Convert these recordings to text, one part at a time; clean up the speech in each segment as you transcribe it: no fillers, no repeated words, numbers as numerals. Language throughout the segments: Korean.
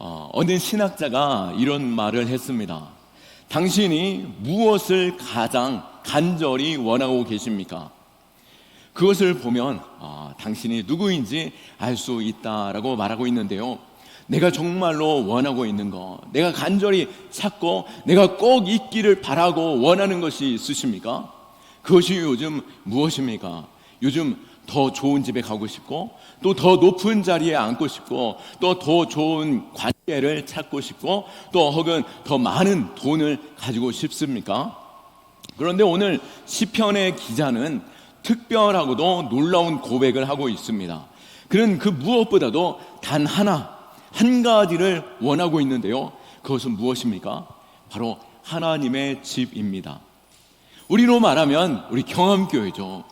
어느 신학자가 이런 말을 했습니다. 당신이 무엇을 가장 간절히 원하고 계십니까? 그것을 보면 당신이 누구인지 알 수 있다라고 말하고 있는데요. 내가 정말로 원하고 있는 것, 내가 간절히 찾고 내가 꼭 있기를 바라고 원하는 것이 있으십니까? 그것이 요즘 무엇입니까? 요즘 더 좋은 집에 가고 싶고, 또 더 높은 자리에 앉고 싶고, 또 더 좋은 관계를 찾고 싶고, 또 혹은 더 많은 돈을 가지고 싶습니까? 그런데 오늘 시편의 기자는 특별하고도 놀라운 고백을 하고 있습니다. 그는 그 무엇보다도 단 한 가지를 원하고 있는데요. 그것은 무엇입니까? 바로 하나님의 집입니다. 우리로 말하면 우리 경암교회죠.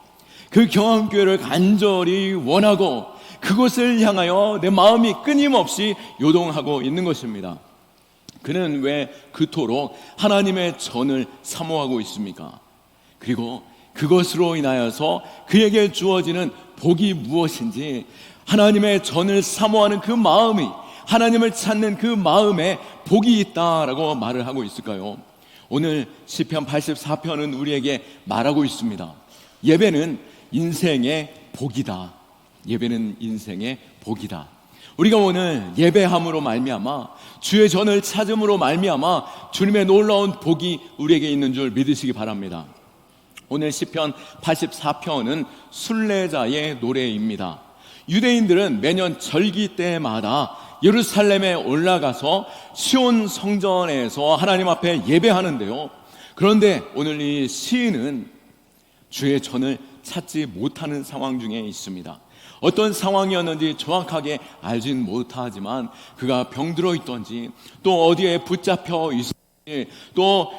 그 경암교회를 간절히 원하고 그것을 향하여 내 마음이 끊임없이 요동하고 있는 것입니다. 그는 왜 그토록 하나님의 전을 사모하고 있습니까? 그리고 그것으로 인하여서 그에게 주어지는 복이 무엇인지, 하나님의 전을 사모하는 그 마음이, 하나님을 찾는 그 마음에 복이 있다라고 말을 하고 있을까요? 오늘 시편 84편은 우리에게 말하고 있습니다. 예배는 인생의 복이다. 예배는 인생의 복이다. 우리가 오늘 예배함으로 말미암아, 주의 전을 찾음으로 말미암아 주님의 놀라운 복이 우리에게 있는 줄 믿으시기 바랍니다. 오늘 시편 84편은 순례자의 노래입니다. 유대인들은 매년 절기 때마다 예루살렘에 올라가서 시온 성전에서 하나님 앞에 예배하는데요. 그런데 오늘 이 시인은 주의 전을 찾지 못하는 상황 중에 있습니다. 어떤 상황이었는지 정확하게 알진 못하지만 그가 병들어 있던지, 또 어디에 붙잡혀 있었는지, 또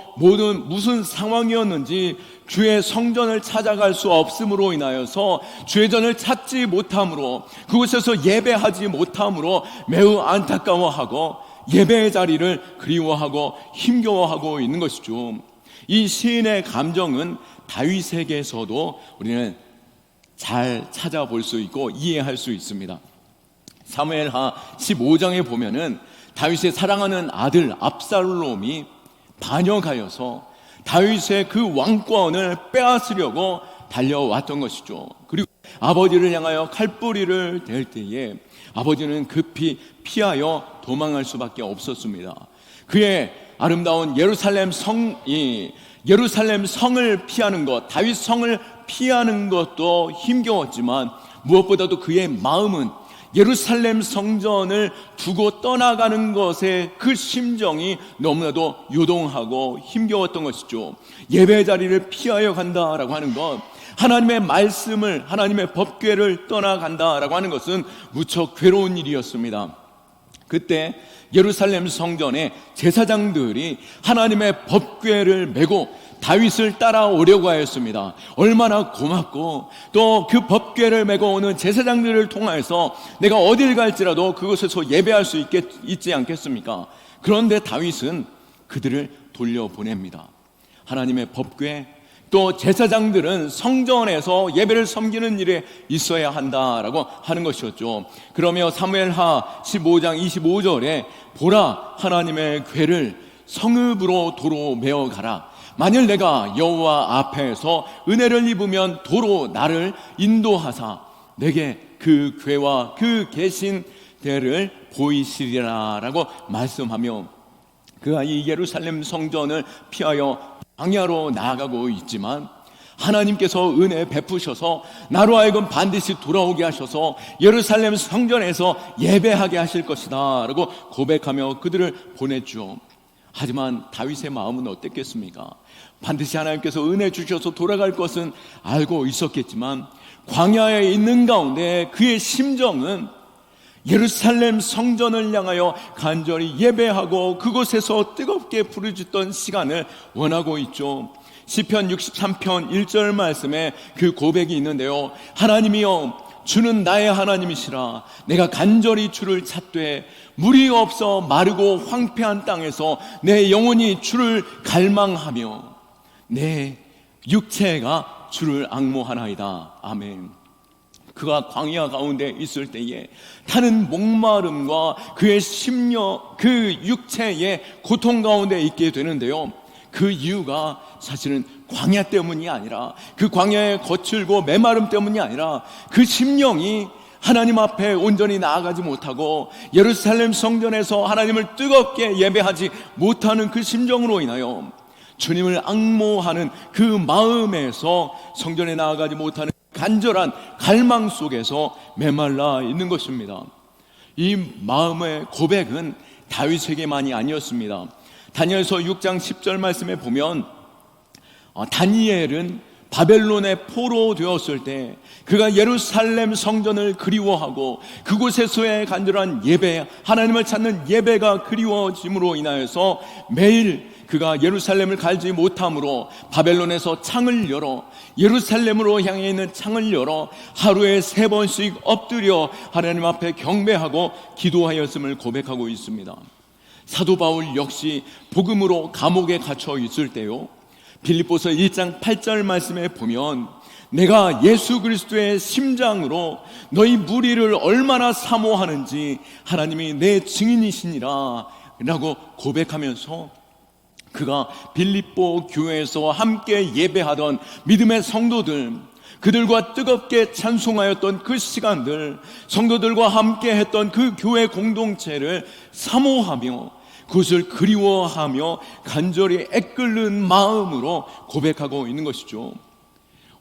무슨 상황이었는지 주의 성전을 찾아갈 수 없음으로 인하여서 주의 전을 찾지 못함으로, 그곳에서 예배하지 못함으로 매우 안타까워하고 예배의 자리를 그리워하고 힘겨워하고 있는 것이죠. 이 시인의 감정은 다윗에게서도 우리는 잘 찾아볼 수 있고 이해할 수 있습니다. 사무엘하 15장에 보면은 다윗의 사랑하는 아들 압살롬이 반역하여서 다윗의 그 왕권을 빼앗으려고 달려왔던 것이죠. 그리고 아버지를 향하여 칼뿌리를 댈 때에 아버지는 급히 피하여 도망할 수밖에 없었습니다. 그의 아름다운 예루살렘 성을 피하는 것, 다윗 성을 피하는 것도 힘겨웠지만 무엇보다도 그의 마음은 예루살렘 성전을 두고 떠나가는 것에 그 심정이 너무나도 요동하고 힘겨웠던 것이죠. 예배 자리를 피하여 간다라고 하는 것, 하나님의 말씀을, 하나님의 법궤를 떠나간다라고 하는 것은 무척 괴로운 일이었습니다. 그때 예루살렘 성전의 제사장들이 하나님의 법궤를 메고 다윗을 따라오려고 하였습니다. 얼마나 고맙고, 또 그 법궤를 메고 오는 제사장들을 통해서 내가 어딜 갈지라도 그곳에서 예배할 수 있지 않겠습니까? 그런데 다윗은 그들을 돌려보냅니다. 하나님의 법궤, 또 제사장들은 성전에서 예배를 섬기는 일에 있어야 한다라고 하는 것이었죠. 그러며 사무엘하 15장 25절에 보라, 하나님의 궤를 성읍으로 도로 메어 가라. 만일 내가 여호와 앞에서 은혜를 입으면 도로 나를 인도하사 내게 그 궤와 그 계신 데를 보이시리라 라고 말씀하며, 그가 이 예루살렘 성전을 피하여 광야로 나아가고 있지만 하나님께서 은혜 베푸셔서 나로 하여금 반드시 돌아오게 하셔서 예루살렘 성전에서 예배하게 하실 것이다 라고 고백하며 그들을 보냈죠. 하지만 다윗의 마음은 어땠겠습니까? 반드시 하나님께서 은혜 주셔서 돌아갈 것은 알고 있었겠지만 광야에 있는 가운데 그의 심정은 예루살렘 성전을 향하여 간절히 예배하고 그곳에서 뜨겁게 부르짖던 시간을 원하고 있죠. 시편 63편 1절 말씀에 그 고백이 있는데요. 하나님이여, 주는 나의 하나님이시라. 내가 간절히 주를 찾되 물이 없어 마르고 황폐한 땅에서 내 영혼이 주를 갈망하며 내 육체가 주를 앙모하나이다. 아멘. 그가 광야 가운데 있을 때에 타는 목마름과 그의 심령, 그 육체의 고통 가운데 있게 되는데요, 그 이유가 사실은 광야 때문이 아니라, 그 광야의 거칠고 메마름 때문이 아니라 그 심령이 하나님 앞에 온전히 나아가지 못하고 예루살렘 성전에서 하나님을 뜨겁게 예배하지 못하는 그 심정으로 인하여 주님을 앙모하는 그 마음에서 성전에 나아가지 못하는 간절한 갈망 속에서 메말라 있는 것입니다. 이 마음의 고백은 다윗에게만이 아니었습니다. 다니엘서 6장 10절 말씀에 보면 다니엘은 바벨론에 포로되었을 때 그가 예루살렘 성전을 그리워하고 그곳에서의 간절한 예배, 하나님을 찾는 예배가 그리워짐으로 인하여서 매일 그가 예루살렘을 갈지 못함으로 바벨론에서 창을 열어 예루살렘으로 향해 있는 창을 열어 하루에 3번씩 엎드려 하나님 앞에 경배하고 기도하였음을 고백하고 있습니다. 사도 바울 역시 복음으로 감옥에 갇혀 있을 때요, 빌립보서 1장 8절 말씀에 보면 내가 예수 그리스도의 심장으로 너희 무리를 얼마나 사모하는지 하나님이 내 증인이시니라 라고 고백하면서 그가 빌립보 교회에서 함께 예배하던 믿음의 성도들, 그들과 뜨겁게 찬송하였던 그 시간들, 성도들과 함께 했던 그 교회 공동체를 사모하며 그것을 그리워하며 간절히 애끓는 마음으로 고백하고 있는 것이죠.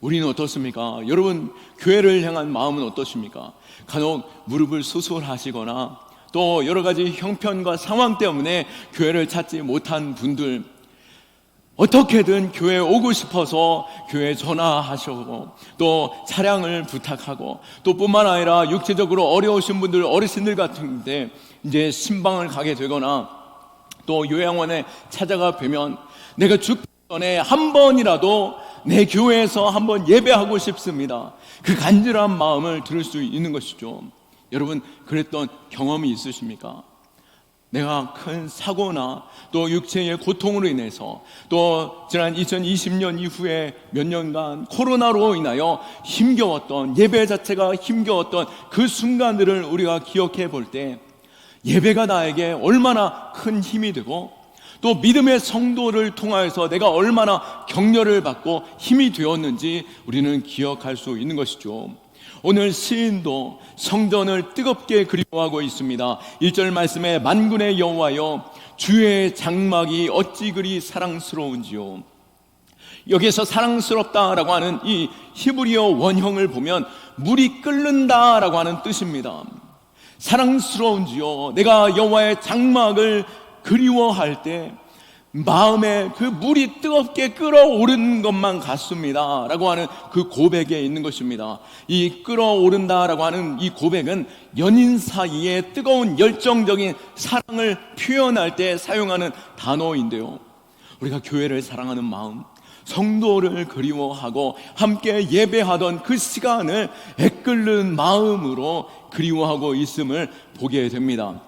우리는 어떻습니까? 여러분, 교회를 향한 마음은 어떠십니까? 간혹 무릎을 수술하시거나 또 여러 가지 형편과 상황 때문에 교회를 찾지 못한 분들, 어떻게든 교회에 오고 싶어서 교회에 전화하시고 또 차량을 부탁하고 또 뿐만 아니라 육체적으로 어려우신 분들, 어르신들 같은데 이제 신방을 가게 되거나 또 요양원에 찾아가 뵈면 내가 죽기 전에 한 번이라도 내 교회에서 한번 예배하고 싶습니다, 그 간절한 마음을 들을 수 있는 것이죠. 여러분, 그랬던 경험이 있으십니까? 내가 큰 사고나 또 육체의 고통으로 인해서 또 지난 2020년 이후에 몇 년간 코로나로 인하여 힘겨웠던, 예배 자체가 힘겨웠던 그 순간들을 우리가 기억해 볼 때 예배가 나에게 얼마나 큰 힘이 되고 또 믿음의 성도를 통하여서 내가 얼마나 격려를 받고 힘이 되었는지 우리는 기억할 수 있는 것이죠. 오늘 시인도 성전을 뜨겁게 그리워하고 있습니다. 1절 말씀에 만군의 여호와여 주의 장막이 어찌 그리 사랑스러운지요. 여기서 사랑스럽다라고 하는 이 히브리어 원형을 보면 물이 끓는다라고 하는 뜻입니다. 사랑스러운지요, 내가 여호와의 장막을 그리워할 때 마음에 그 물이 뜨겁게 끓어오르는 것만 같습니다 라고 하는 그 고백에 있는 것입니다. 이 끓어오른다라고 하는 이 고백은 연인 사이에 뜨거운 열정적인 사랑을 표현할 때 사용하는 단어인데요, 우리가 교회를 사랑하는 마음, 성도를 그리워하고 함께 예배하던 그 시간을 애끓는 마음으로 그리워하고 있음을 보게 됩니다.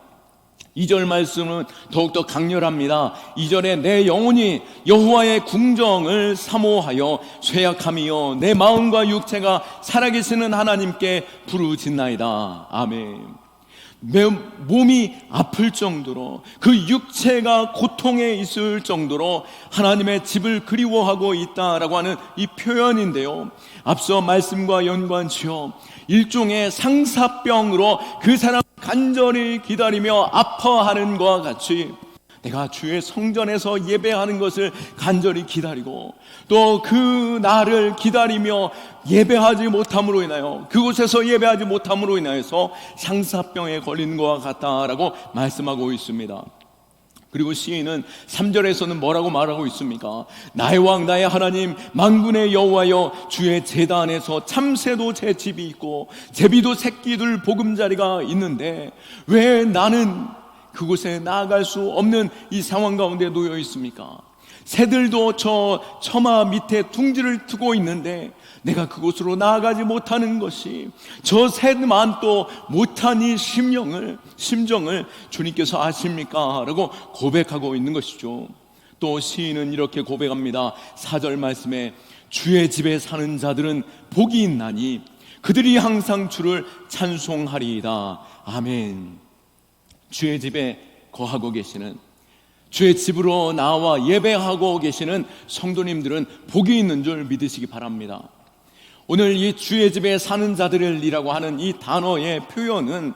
2절 말씀은 더욱더 강렬합니다. 2절에 내 영혼이 여호와의 궁정을 사모하여 쇠약함이여 내 마음과 육체가 살아계시는 하나님께 부르짖나이다. 아멘. 내 몸이 아플 정도로, 그 육체가 고통에 있을 정도로 하나님의 집을 그리워하고 있다라고 하는 이 표현인데요, 앞서 말씀과 연관지어 일종의 상사병으로 그 사람 간절히 기다리며 아파하는 것과 같이 내가 주의 성전에서 예배하는 것을 간절히 기다리고 또 그 날을 기다리며 예배하지 못함으로 인하여, 그곳에서 예배하지 못함으로 인하여서 상사병에 걸리는 것과 같다라고 말씀하고 있습니다. 그리고 시인은 3절에서는 뭐라고 말하고 있습니까? 나의 왕 나의 하나님 만군의 여호와여 주의 제단 안에서 참새도 제 집이 있고 제비도 새끼들 보금자리가 있는데 왜 나는 그곳에 나아갈 수 없는 이 상황 가운데 놓여 있습니까? 새들도 저 처마 밑에 둥지를 트고 있는데 내가 그곳으로 나아가지 못하는 것이, 저 새만도 못한 이 심정을 주님께서 아십니까? 라고 고백하고 있는 것이죠. 또 시인은 이렇게 고백합니다. 4절 말씀에 주의 집에 사는 자들은 복이 있나니 그들이 항상 주를 찬송하리이다. 아멘. 주의 집에 거하고 계시는, 주의 집으로 나와 예배하고 계시는 성도님들은 복이 있는 줄 믿으시기 바랍니다. 오늘 이 주의 집에 사는 자들이라고 하는 이 단어의 표현은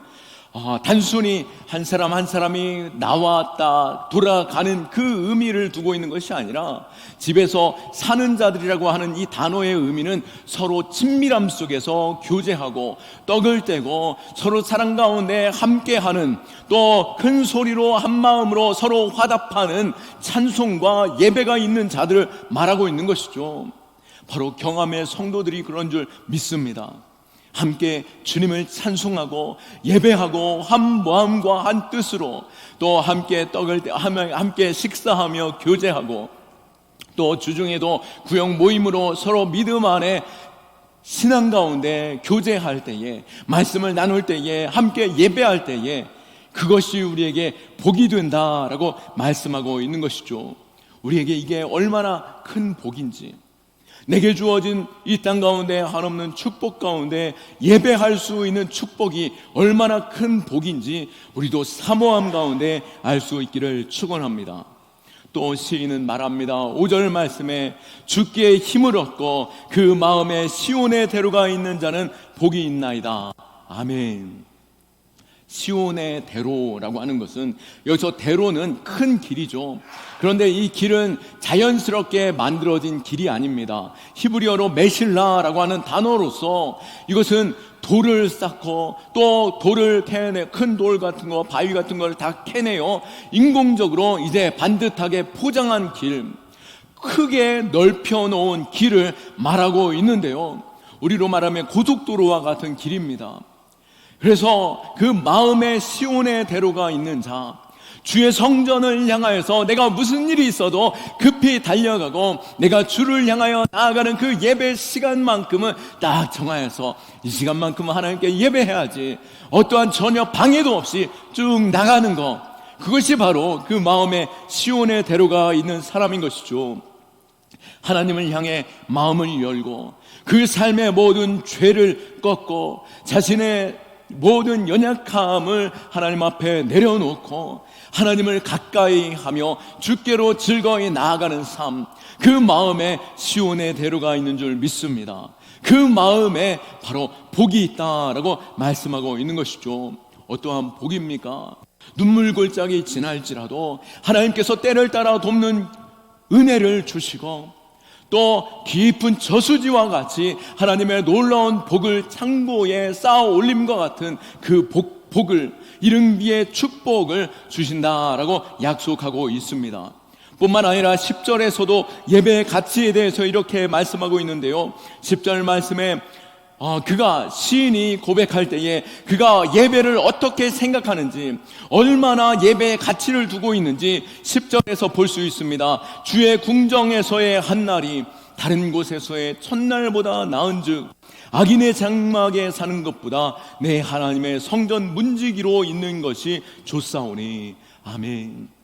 단순히 한 사람 한 사람이 나왔다 돌아가는 그 의미를 두고 있는 것이 아니라, 집에서 사는 자들이라고 하는 이 단어의 의미는 서로 친밀함 속에서 교제하고 떡을 떼고 서로 사랑 가운데 함께하는, 또 큰 소리로 한 마음으로 서로 화답하는 찬송과 예배가 있는 자들을 말하고 있는 것이죠. 바로 경암의 성도들이 그런 줄 믿습니다. 함께 주님을 찬송하고 예배하고 한 마음과 한 뜻으로, 또 함께 함께 식사하며 교제하고, 또 주중에도 구역 모임으로 서로 믿음 안에 신앙 가운데 교제할 때에, 말씀을 나눌 때에, 함께 예배할 때에 그것이 우리에게 복이 된다라고 말씀하고 있는 것이죠. 우리에게 이게 얼마나 큰 복인지, 내게 주어진 이 땅 가운데 한없는 축복 가운데 예배할 수 있는 축복이 얼마나 큰 복인지 우리도 사모함 가운데 알 수 있기를 축원합니다. 또 시인은 말합니다. 5절 말씀에 주께 힘을 얻고 그 마음에 시온의 대로가 있는 자는 복이 있나이다. 아멘. 시온의 대로라고 하는 것은, 여기서 대로는 큰 길이죠. 그런데 이 길은 자연스럽게 만들어진 길이 아닙니다. 히브리어로 메실라라고 하는 단어로서 이것은 돌을 쌓고, 또 돌을 캐내, 큰 돌 같은 거, 바위 같은 걸 다 캐내요 인공적으로 이제 반듯하게 포장한 길, 크게 넓혀 놓은 길을 말하고 있는데요, 우리로 말하면 고속도로와 같은 길입니다. 그래서 그 마음에 시온의 대로가 있는 자, 주의 성전을 향하여서 내가 무슨 일이 있어도 급히 달려가고 내가 주를 향하여 나아가는 그 예배 시간만큼은 딱 정하여서 이 시간만큼은 하나님께 예배해야지, 어떠한 전혀 방해도 없이 쭉 나가는 것, 그것이 바로 그 마음에 시온의 대로가 있는 사람인 것이죠. 하나님을 향해 마음을 열고 그 삶의 모든 죄를 꺾고 자신의 모든 연약함을 하나님 앞에 내려놓고 하나님을 가까이 하며 주께로 즐거이 나아가는 삶, 그 마음에 시온의 대로가 있는 줄 믿습니다. 그 마음에 바로 복이 있다라고 말씀하고 있는 것이죠. 어떠한 복입니까? 눈물 골짜기 지날지라도 하나님께서 때를 따라 돕는 은혜를 주시고, 또 깊은 저수지와 같이 하나님의 놀라운 복을 창고에 쌓아 올림과 같은 그 복을, 이른비의 축복을 주신다라고 약속하고 있습니다. 뿐만 아니라 10절에서도 예배의 가치에 대해서 이렇게 말씀하고 있는데요, 10절 말씀에 그가, 시인이 고백할 때에 그가 예배를 어떻게 생각하는지, 얼마나 예배의 가치를 두고 있는지 10절에서 볼 수 있습니다. 주의 궁정에서의 한날이 다른 곳에서의 첫날보다 나은즉 악인의 장막에 사는 것보다 내 하나님의 성전 문지기로 있는 것이 좋사오니. 아멘.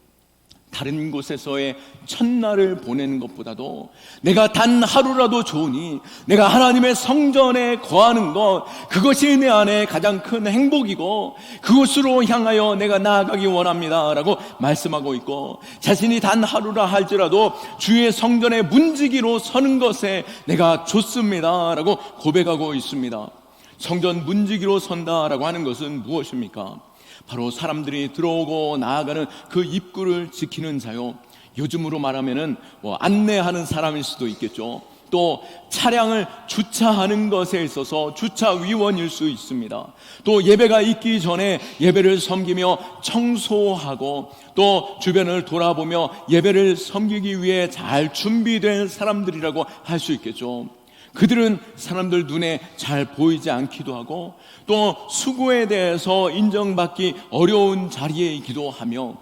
다른 곳에서의 첫날을 보내는 것보다도 내가 단 하루라도 좋으니 내가 하나님의 성전에 거하는 것, 그것이 내 안에 가장 큰 행복이고 그곳으로 향하여 내가 나아가기 원합니다 라고 말씀하고 있고, 자신이 단 하루라 할지라도 주의 성전의 문지기로 서는 것에 내가 좋습니다 라고 고백하고 있습니다. 성전 문지기로 선다라고 하는 것은 무엇입니까? 바로 사람들이 들어오고 나아가는 그 입구를 지키는 자요, 요즘으로 말하면은 안내하는 사람일 수도 있겠죠. 또 차량을 주차하는 것에 있어서 주차위원일 수 있습니다. 또 예배가 있기 전에 예배를 섬기며 청소하고, 또 주변을 돌아보며 예배를 섬기기 위해 잘 준비된 사람들이라고 할 수 있겠죠. 그들은 사람들 눈에 잘 보이지 않기도 하고, 또 수고에 대해서 인정받기 어려운 자리에 있기도 하며,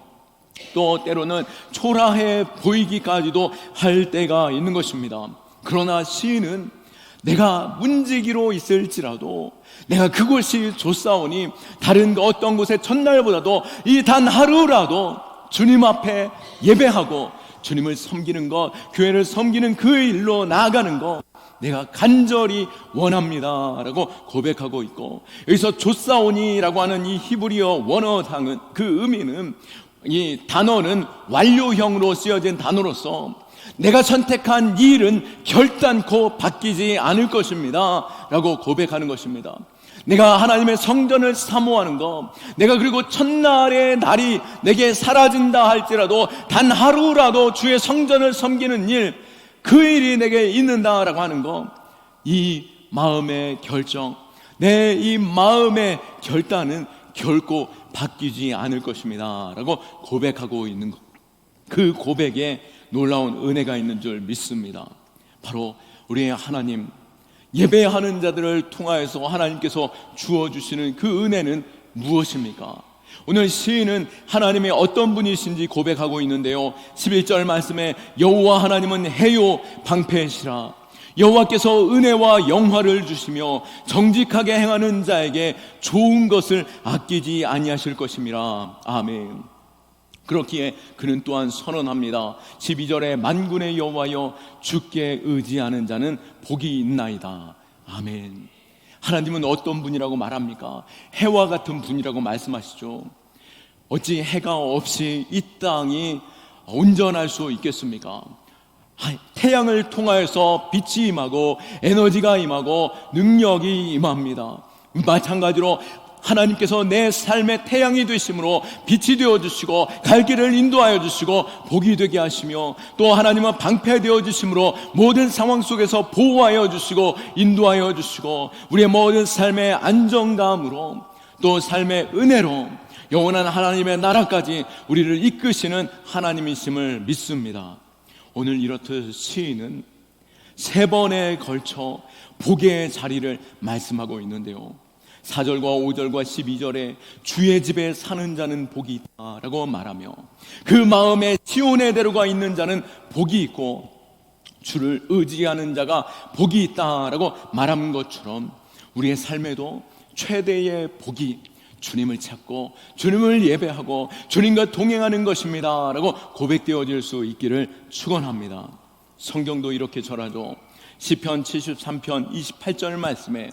또 때로는 초라해 보이기까지도 할 때가 있는 것입니다. 그러나 시인은 내가 문지기로 있을지라도 내가 그곳이 좋사오니 다른 어떤 곳의 첫날보다도 이 단 하루라도 주님 앞에 예배하고 주님을 섬기는 것, 교회를 섬기는 그 일로 나아가는 것, 내가 간절히 원합니다 라고 고백하고 있고, 여기서 조사오니라고 하는 이 히브리어 원어상은, 그 의미는, 이 단어는 완료형으로 쓰여진 단어로서 내가 선택한 이 일은 결단코 바뀌지 않을 것입니다 라고 고백하는 것입니다. 내가 하나님의 성전을 사모하는 것, 내가 그리고 첫날의 날이 내게 사라진다 할지라도 단 하루라도 주의 성전을 섬기는 일, 그 일이 내게 있는다라고 하는 것, 이 마음의 결정, 내 이 마음의 결단은 결코 바뀌지 않을 것입니다 라고 고백하고 있는 것, 그 고백에 놀라운 은혜가 있는 줄 믿습니다. 바로 우리의 하나님, 예배하는 자들을 통하여서 하나님께서 주어주시는 그 은혜는 무엇입니까? 오늘 시인은 하나님의 어떤 분이신지 고백하고 있는데요, 11절 말씀에 여호와 하나님은 해요 방패시라, 여호와께서 은혜와 영화를 주시며 정직하게 행하는 자에게 좋은 것을 아끼지 아니하실 것임이라. 아멘. 그렇기에 그는 또한 선언합니다. 12절에 만군의 여호와여 주께 의지하는 자는 복이 있나이다. 아멘. 하나님은 어떤 분이라고 말합니까? 해와 같은 분이라고 말씀하시죠. 어찌 해가 없이 이 땅이 온전할 수 있겠습니까? 태양을 통하여서 빛이 임하고 에너지가 임하고 능력이 임합니다. 마찬가지로 하나님께서 내 삶의 태양이 되심으로 빛이 되어주시고 갈 길을 인도하여 주시고 복이 되게 하시며, 또 하나님은 방패 되어주심으로 모든 상황 속에서 보호하여 주시고 인도하여 주시고 우리의 모든 삶의 안정감으로, 또 삶의 은혜로 영원한 하나님의 나라까지 우리를 이끄시는 하나님이심을 믿습니다. 오늘 이렇듯 시인은 3번에 걸쳐 복의 자리를 말씀하고 있는데요, 4절과 5절과 12절에 주의 집에 사는 자는 복이 있다라고 말하며, 그 마음에 시온의 대로가 있는 자는 복이 있고 주를 의지하는 자가 복이 있다라고 말한 것처럼 우리의 삶에도 최대의 복이 주님을 찾고 주님을 예배하고 주님과 동행하는 것입니다 라고 고백되어질 수 있기를 축원합니다. 성경도 이렇게 전하죠. 시편 73편 28절 말씀에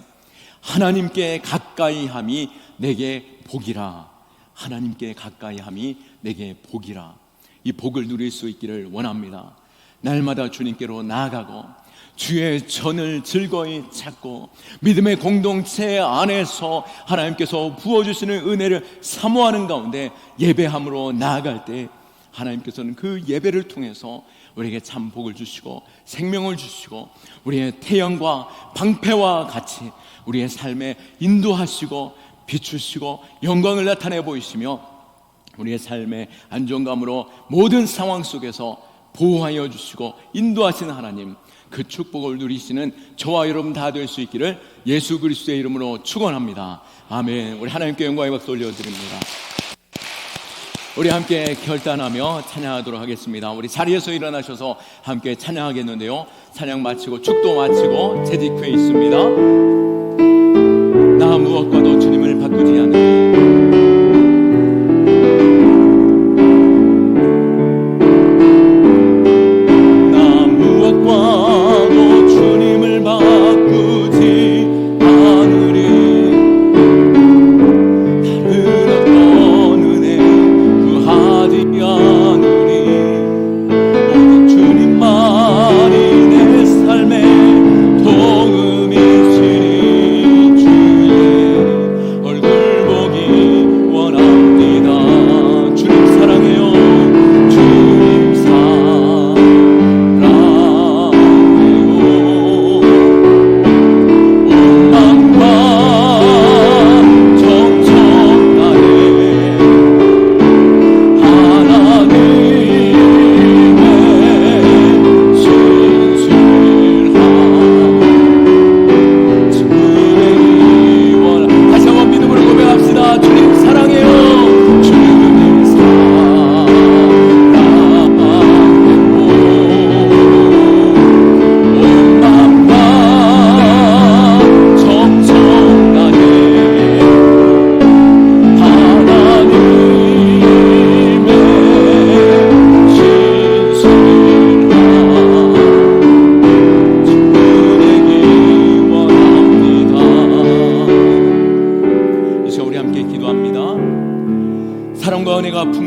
하나님께 가까이 함이 내게 복이라. 하나님께 가까이 함이 내게 복이라. 이 복을 누릴 수 있기를 원합니다. 날마다 주님께로 나아가고 주의 전을 즐거이 찾고 믿음의 공동체 안에서 하나님께서 부어주시는 은혜를 사모하는 가운데 예배함으로 나아갈 때 하나님께서는 그 예배를 통해서 우리에게 참 복을 주시고 생명을 주시고 우리의 태양과 방패와 같이 우리의 삶에 인도하시고 비추시고 영광을 나타내 보이시며 우리의 삶의 안정감으로 모든 상황 속에서 보호하여 주시고 인도하시는 하나님, 그 축복을 누리시는 저와 여러분 다 될 수 있기를 예수 그리스도의 이름으로 축원합니다. 아멘. 우리 하나님께 영광의 박수 올려드립니다. 우리 함께 결단하며 찬양하도록 하겠습니다. 우리 자리에서 일어나셔서 함께 찬양하겠는데요, 찬양 마치고 축도 마치고 재직회에 있습니다. 나 무엇과도 주님을 바꾸지 않으리.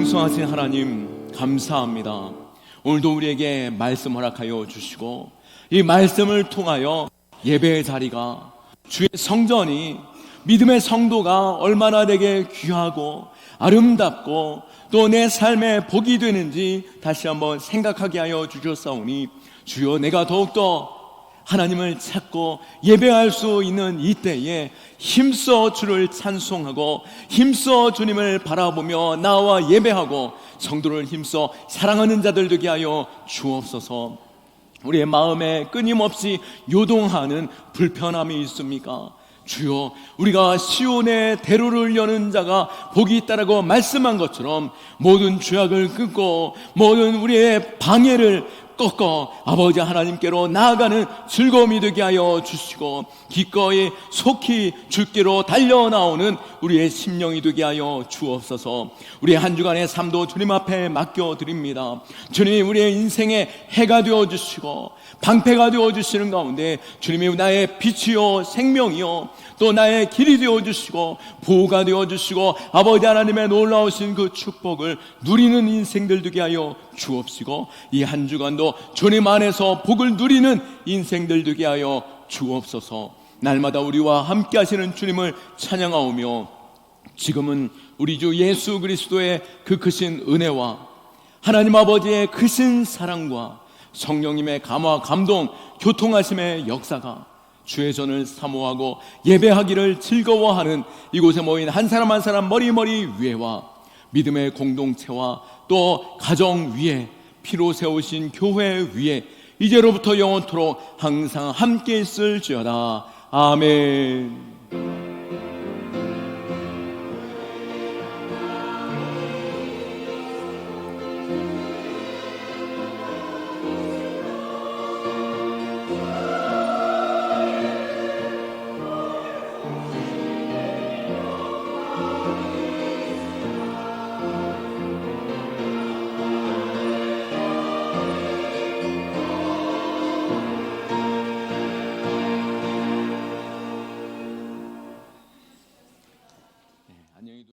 풍성하신 하나님 감사합니다. 오늘도 우리에게 말씀 허락하여 주시고 이 말씀을 통하여 예배의 자리가, 주의 성전이, 믿음의 성도가 얼마나 내게 귀하고 아름답고 또 내 삶의 복이 되는지 다시 한번 생각하게 하여 주셨사오니 주여, 내가 더욱더 하나님을 찾고 예배할 수 있는 이때에 힘써 주를 찬송하고 힘써 주님을 바라보며 나와 예배하고 성도를 힘써 사랑하는 자들 되게 하여 주옵소서. 우리의 마음에 끊임없이 요동하는 불편함이 있습니까? 주여, 우리가 시온의 대로를 여는 자가 복이 있다라고 말씀한 것처럼 모든 죄악을 끊고 모든 우리의 방해를 꺾어 아버지 하나님께로 나아가는 즐거움이 되게 하여 주시고 기꺼이 속히 주께로 달려나오는 우리의 심령이 되게 하여 주옵소서. 우리의 한 주간의 삶도 주님 앞에 맡겨드립니다. 주님이 우리의 인생의 해가 되어주시고 방패가 되어주시는 가운데 주님이 나의 빛이요 생명이요 또 나의 길이 되어주시고 보호가 되어주시고 아버지 하나님의 놀라우신 그 축복을 누리는 인생들 되게 하여 주옵시고 이 한 주간도 주님 안에서 복을 누리는 인생들 되게 하여 주옵소서. 날마다 우리와 함께 하시는 주님을 찬양하오며 지금은 우리 주 예수 그리스도의 그 크신 은혜와 하나님 아버지의 크신 사랑과 성령님의 감화 감동 교통하심의 역사가 주의 전을 사모하고 예배하기를 즐거워하는 이곳에 모인 한 사람 한 사람 머리 위에와 믿음의 공동체와 또 가정 위에 피로 세우신 교회 위에 이제로부터 영원토록 항상 함께 있을지어다. 아멘.